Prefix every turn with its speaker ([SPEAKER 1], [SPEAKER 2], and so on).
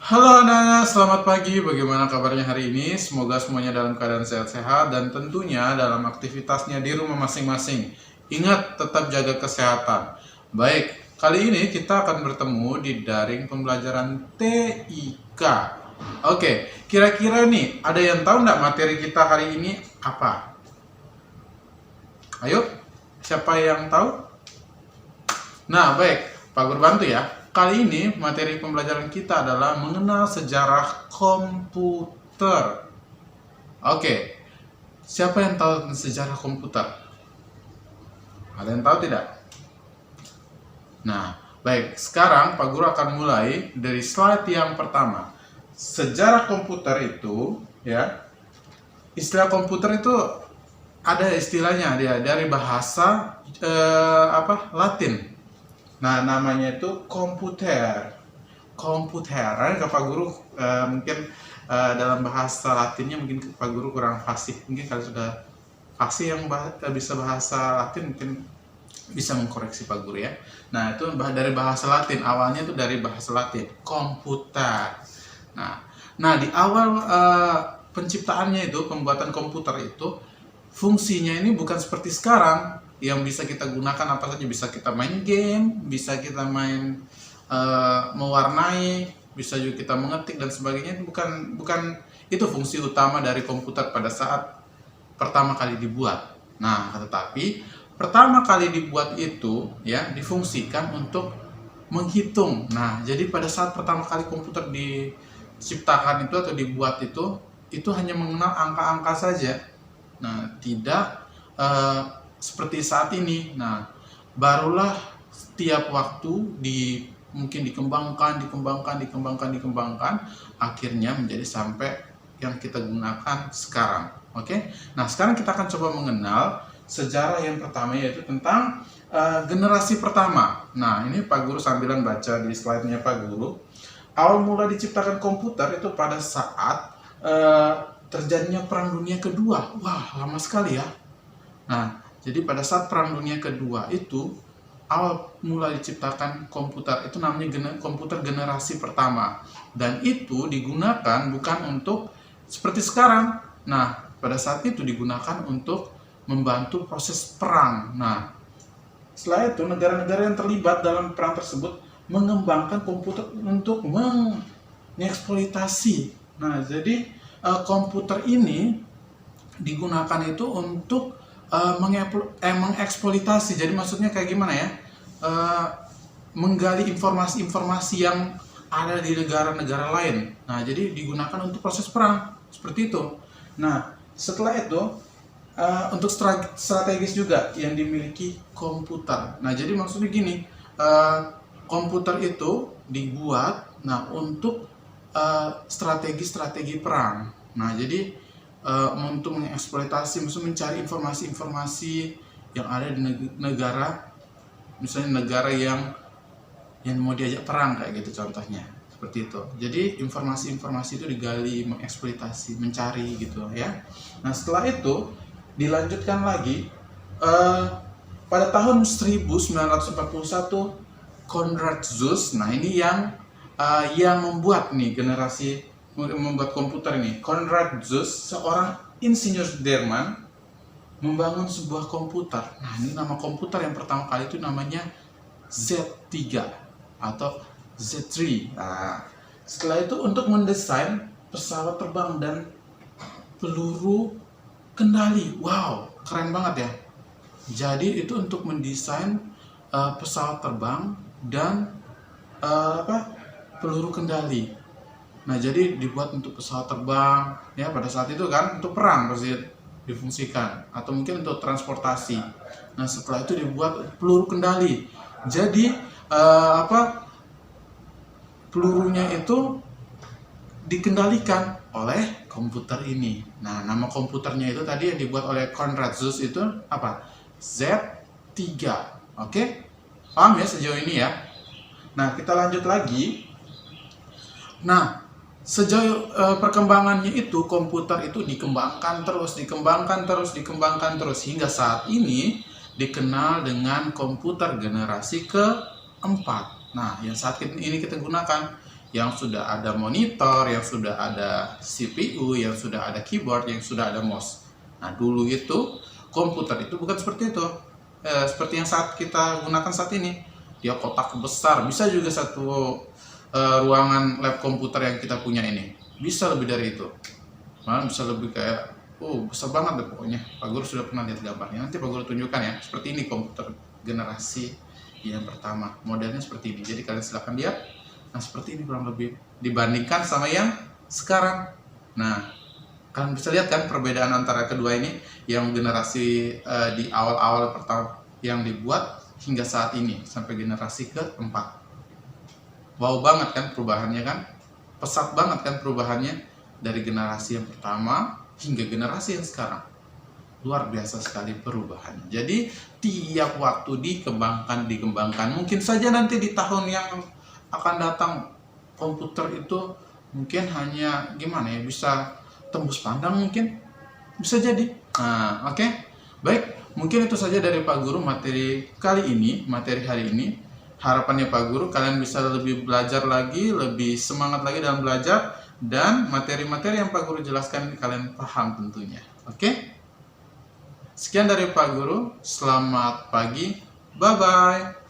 [SPEAKER 1] Halo anak-anak, selamat pagi. Bagaimana kabarnya hari ini? Semoga semuanya dalam keadaan sehat-sehat dan tentunya dalam aktivitasnya di rumah masing-masing. Ingat, tetap jaga kesehatan. Baik, kali ini kita akan bertemu di daring pembelajaran TIK. Oke, kira-kira nih, ada yang tahu nggak materi kita hari ini apa? Ayo, siapa yang tahu? Nah, baik, Pak Guru bantu ya. Kali ini materi pembelajaran kita adalah mengenal sejarah komputer. Oke, siapa yang tahu tentang sejarah komputer? Ada yang tahu tidak? Nah, baik, sekarang Pak Guru akan mulai dari slide yang pertama. Sejarah komputer itu, ya, istilah komputer itu ada istilahnya dia dari bahasa Latin. Nah, namanya itu komputer. Komputer, kan Pak Guru mungkin dalam bahasa Latinnya mungkin Pak Guru kurang fasih. Mungkin kalau sudah fasih yang bisa bahasa Latin mungkin bisa mengkoreksi Pak Guru ya. Nah, itu dari bahasa Latin. Awalnya itu dari bahasa Latin, komputer. Nah, di awal penciptaannya itu, pembuatan komputer itu, fungsinya ini bukan seperti sekarang yang bisa kita gunakan apa saja, bisa kita main game, bisa kita main mewarnai, bisa juga kita mengetik dan sebagainya. Bukan itu fungsi utama dari komputer pada saat pertama kali dibuat. Nah, tetapi pertama kali dibuat itu ya difungsikan untuk menghitung. Nah, jadi pada saat pertama kali komputer diciptakan itu atau dibuat itu hanya mengenal angka-angka saja. Nah, tidak seperti saat ini. Nah, barulah setiap waktu mungkin dikembangkan, akhirnya menjadi sampai yang kita gunakan sekarang. Oke? Nah, sekarang kita akan coba mengenal sejarah yang pertama, yaitu tentang generasi pertama. Nah, ini Pak Guru sambilan baca di slide-nya Pak Guru. Awal mula diciptakan komputer itu pada saat terjadinya Perang Dunia Kedua. Wah, lama sekali ya. Nah, jadi pada saat Perang Dunia Kedua itu, awal mula diciptakan komputer itu namanya komputer generasi pertama. Dan itu digunakan bukan untuk seperti sekarang. Nah, pada saat itu digunakan untuk membantu proses perang. Nah, setelah itu negara-negara yang terlibat dalam perang tersebut mengembangkan komputer untuk mengeksploitasi. Nah, jadi komputer ini digunakan itu untuk mengeksploitasi. Jadi maksudnya kayak gimana ya? Menggali informasi-informasi yang ada di negara-negara lain. Nah, jadi digunakan untuk proses perang seperti itu. Nah, setelah itu untuk strategis juga yang dimiliki komputer. Nah, jadi maksudnya gini, komputer itu dibuat untuk strategi-strategi perang. Nah, jadi untuk mengeksploitasi, maksudnya mencari informasi-informasi yang ada di negara, misalnya negara yang mau diajak perang kayak gitu contohnya, seperti itu. Jadi informasi-informasi itu digali, mengeksploitasi, mencari gitu ya. Nah, setelah itu dilanjutkan lagi pada tahun 1941 Konrad Zuse. Nah, ini yang membuat nih membuat komputer ini. Konrad Zuse, seorang insinyur Jerman, membangun sebuah komputer. Nah, ini nama komputer yang pertama kali itu namanya Z3 atau Z3. Nah, setelah itu untuk mendesain pesawat terbang dan peluru kendali. Wow, keren banget ya. Jadi itu untuk mendesain pesawat terbang dan peluru kendali. Nah, jadi dibuat untuk pesawat terbang ya, pada saat itu kan untuk perang pasti difungsikan, atau mungkin untuk transportasi. Nah, setelah itu dibuat peluru kendali. Jadi pelurunya itu dikendalikan oleh komputer ini. Nah, nama komputernya itu tadi yang dibuat oleh Konrad Zuse itu apa? Z3. Oke? Paham ya sejauh ini ya? Nah, kita lanjut lagi. Nah, sejauh perkembangannya itu, komputer itu dikembangkan terus hingga saat ini dikenal dengan komputer generasi keempat. Nah, yang saat ini kita gunakan yang sudah ada monitor, yang sudah ada CPU, yang sudah ada keyboard, yang sudah ada mouse. Nah, dulu itu komputer itu bukan seperti itu. Seperti yang saat kita gunakan saat ini. Dia kotak besar, bisa juga satu ruangan lab komputer yang kita punya ini. Bisa lebih dari itu. Malah bisa lebih kayak, besar banget deh pokoknya. Pak Guru sudah pernah lihat gambarnya. Nanti Pak Guru tunjukkan ya. Seperti ini komputer generasi yang pertama. Modelnya seperti ini. Jadi kalian silahkan lihat. Nah, seperti ini kurang lebih dibandingkan sama yang sekarang. Nah, kalian bisa lihat kan perbedaan antara kedua ini, yang generasi di awal-awal pertama yang dibuat hingga saat ini sampai generasi keempat. Wow banget kan perubahannya kan? Pesat banget kan perubahannya dari generasi yang pertama hingga generasi yang sekarang. Luar biasa sekali perubahan. Jadi tiap waktu dikembangkan. Mungkin saja nanti di tahun yang akan datang komputer itu mungkin hanya gimana ya, bisa tembus pandang mungkin, bisa jadi. Nah, oke. Baik, mungkin itu saja dari Pak Guru materi hari ini. Harapannya Pak Guru kalian bisa lebih belajar lagi, lebih semangat lagi dalam belajar, dan materi-materi yang Pak Guru jelaskan ini kalian paham tentunya. Oke? Sekian dari Pak Guru, selamat pagi, bye-bye.